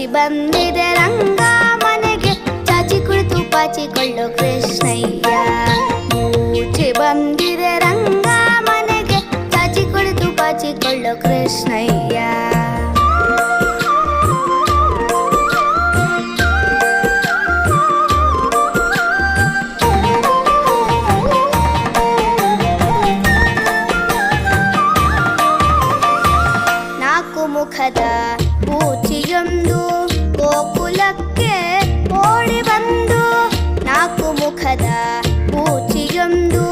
ಬಂದಿದೆ ರಂಗ ಮನೆಗೆ, ಚಾಚಿ ಕುಳಿತು ಪಾಚಿಕೊಳ್ಳೋ ಕೃಷ್ಣಯ್ಯ. ಮೂರ್ಛೆ ಬಂದಿದೆ ರಂಗ ಮನೆಗೆ, ಚಾಚಿ ಕುಳಿತು ಪಾಚಿಕೊಳ್ಳೋ ಕೃಷ್ಣಯ್ಯ. ಮುಖದ ಮೂಚಿಯೊಂದು ಗೋಕುಲಕ್ಕೆ ಓಡಿ ಬಂದು, ನಾಲ್ಕು ಮುಖದ ಮೂಚಿಯೊಂದು